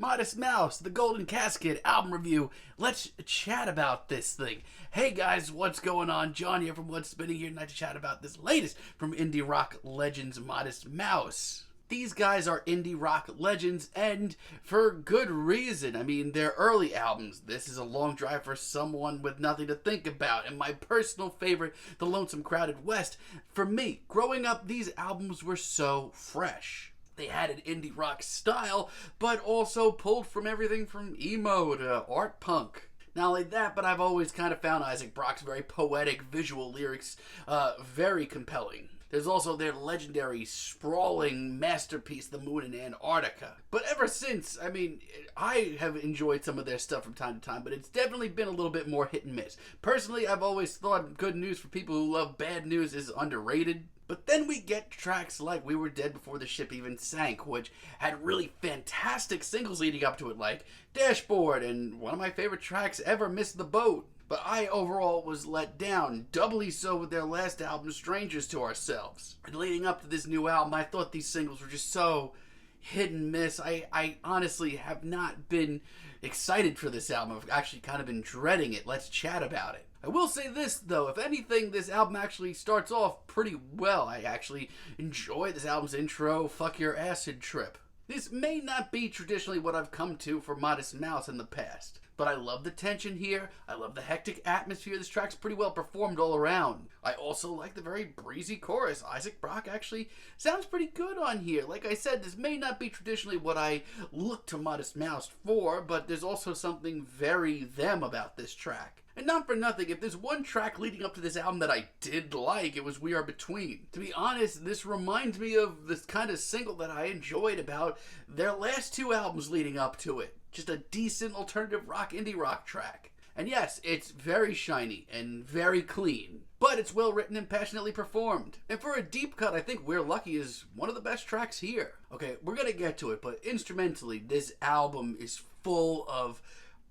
Modest Mouse, the Golden Casket album review. Let's chat about this thing. Hey guys, what's going on? John here from What's Spinning here tonight to chat about this latest from indie rock legends Modest Mouse. These guys are indie rock legends, and for good reason. I mean, they're early albums. This is a long drive for someone with nothing to think about. And my personal favorite, The Lonesome Crowded West. For me, growing up, these albums were so fresh. They had an indie rock style, but also pulled from everything from emo to art punk. Not only that, but I've always kind of found Isaac Brock's very poetic visual lyrics very compelling. There's also their legendary, sprawling masterpiece, The Moon in Antarctica. But ever since, I mean, I have enjoyed some of their stuff from time to time, but it's definitely been a little bit more hit and miss. Personally, I've always thought good news for people who love bad news is underrated. But then we get tracks like We Were Dead Before the Ship Even Sank, which had really fantastic singles leading up to it, like Dashboard and one of my favorite tracks ever, Miss the Boat. But I overall was let down, doubly so with their last album, Strangers to Ourselves. And leading up to this new album, I thought these singles were just so hit and miss. I honestly have not been excited for this album. I've actually kind of been dreading it. Let's chat about it. I will say this, though. If anything, this album actually starts off pretty well. I actually enjoy this album's intro, Fuck Your Acid Trip. This may not be traditionally what I've come to for Modest Mouse in the past, but I love the tension here. I love the hectic atmosphere. This track's pretty well performed all around. I also like the very breezy chorus. Isaac Brock actually sounds pretty good on here. Like I said, this may not be traditionally what I look to Modest Mouse for, but there's also something very them about this track. And not for nothing, if there's one track leading up to this album that I did like, it was We Are Between. To be honest, this reminds me of this kind of single that I enjoyed about their last two albums leading up to it. Just a decent alternative rock, indie rock track. And yes, it's very shiny and very clean, but it's well written and passionately performed. And for a deep cut, I think We're Lucky is one of the best tracks here. Okay, we're gonna get to it, but instrumentally, this album is full of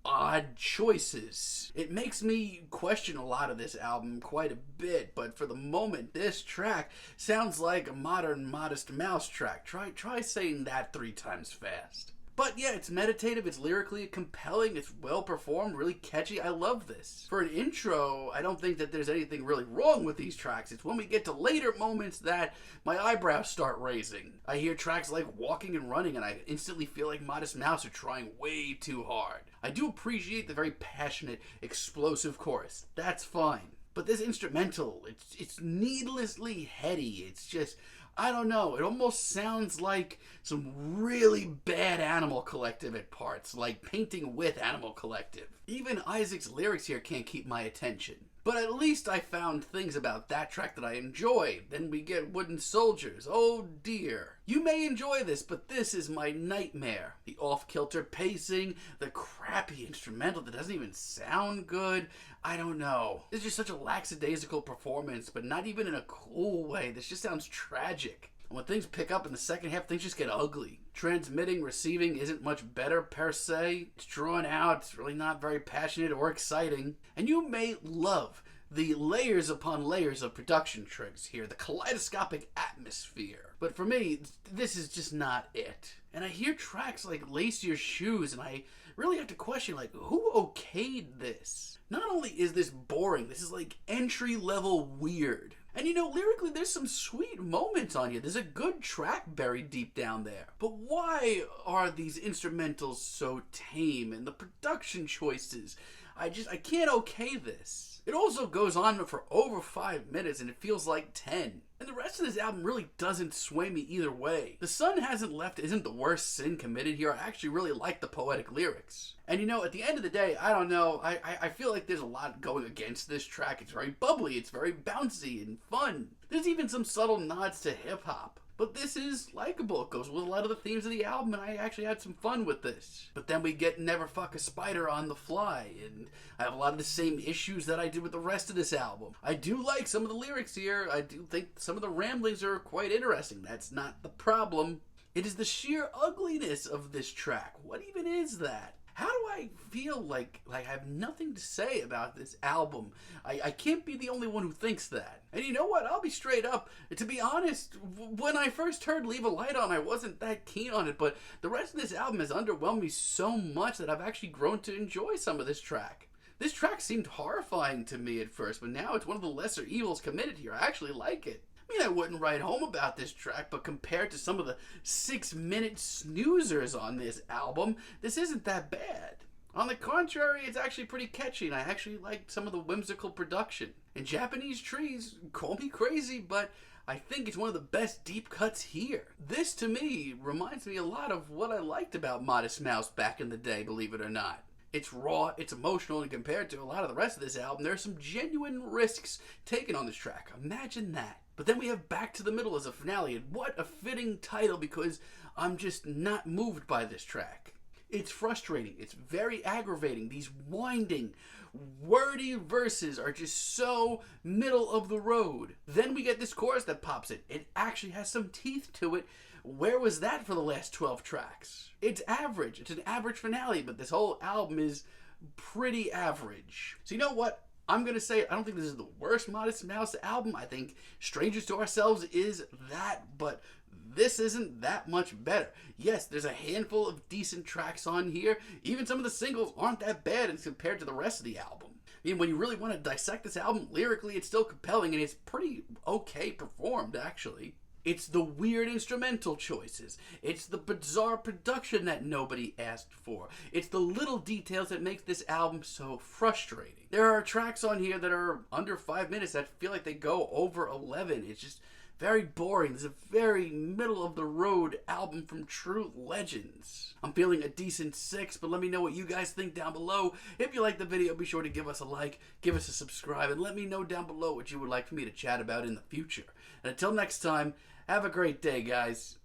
odd choices. It makes me question a lot of this album quite a bit, but for the moment, this track sounds like a modern Modest Mouse track. Try saying that 3 times fast. But yeah, it's meditative, it's lyrically compelling, it's well performed, really catchy. I love this. For an intro, I don't think that there's anything really wrong with these tracks. It's when we get to later moments that my eyebrows start raising. I hear tracks like Walking and Running, and I instantly feel like Modest Mouse are trying way too hard. I do appreciate the very passionate, explosive chorus. That's fine. But this instrumental, it's needlessly heady. It's just, I don't know, it almost sounds like some really bad Animal Collective at parts, like Painting with Animal Collective. Even Isaac's lyrics here can't keep my attention. But at least I found things about that track that I enjoy. Then we get Wooden Soldiers. Oh dear. You may enjoy this, but this is my nightmare. The off-kilter pacing, the crappy instrumental that doesn't even sound good. I don't know. It's just such a lackadaisical performance, but not even in a cool way. This just sounds tragic. And when things pick up in the second half, things just get ugly. Transmitting, receiving isn't much better per se. It's drawn out, it's really not very passionate or exciting. And you may love the layers upon layers of production tricks here, the kaleidoscopic atmosphere. But for me, this is just not it. And I hear tracks like Lace Your Shoes, and I really have to question, like, who okayed this? Not only is this boring, this is like entry-level weird. And you know, lyrically, there's some sweet moments on here. There's a good track buried deep down there. But why are these instrumentals so tame? And the production choices, I can't okay this. It also goes on for over 5 minutes, and it feels like 10. And the rest of this album really doesn't sway me either way. The Sun Hasn't Left isn't the worst sin committed here. I actually really like the poetic lyrics. And you know, at the end of the day, I don't know, I feel like there's a lot going against this track. It's very bubbly, it's very bouncy and fun. There's even some subtle nods to hip-hop. But this is likable. It goes with a lot of the themes of the album, and I actually had some fun with this. But then we get Never Fuck a Spider on the Fly, and I have a lot of the same issues that I did with the rest of this album. I do like some of the lyrics here. I do think some of the ramblings are quite interesting. That's not the problem. It is the sheer ugliness of this track. What even is that? How do I feel like I have nothing to say about this album? I can't be the only one who thinks that. And you know what? I'll be straight up. To be honest, when I first heard Leave a Light On, I wasn't that keen on it, but the rest of this album has underwhelmed me so much that I've actually grown to enjoy some of this track. This track seemed horrifying to me at first, but now it's one of the lesser evils committed here. I actually like it. I mean, I wouldn't write home about this track, but compared to some of the 6-minute snoozers on this album, this isn't that bad. On the contrary, it's actually pretty catchy, and I actually liked some of the whimsical production. And Japanese Trees, call me crazy, but I think it's one of the best deep cuts here. This, to me, reminds me a lot of what I liked about Modest Mouse back in the day, believe it or not. It's raw, it's emotional, and compared to a lot of the rest of this album, there are some genuine risks taken on this track. Imagine that. But then we have Back to the Middle as a finale, and what a fitting title, because I'm just not moved by this track. It's frustrating. It's very aggravating. These winding, wordy verses are just so middle of the road. Then we get this chorus that pops in. It actually has some teeth to it. Where was that for the last 12 tracks? It's average. It's an average finale, but this whole album is pretty average. So you know what? I'm going to say I don't think this is the worst Modest Mouse album. I think Strangers to Ourselves is that, but this isn't that much better. Yes, there's a handful of decent tracks on here. Even some of the singles aren't that bad as compared to the rest of the album. I mean, when you really want to dissect this album, lyrically it's still compelling and it's pretty okay performed, actually. It's the weird instrumental choices. It's the bizarre production that nobody asked for. It's the little details that make this album so frustrating. There are tracks on here that are under 5 minutes that feel like they go over 11. It's just very boring. It's a very middle-of-the-road album from true legends. I'm feeling a decent 6, but let me know what you guys think down below. If you like the video, be sure to give us a like, give us a subscribe, and let me know down below what you would like for me to chat about in the future. And until next time, have a great day, guys.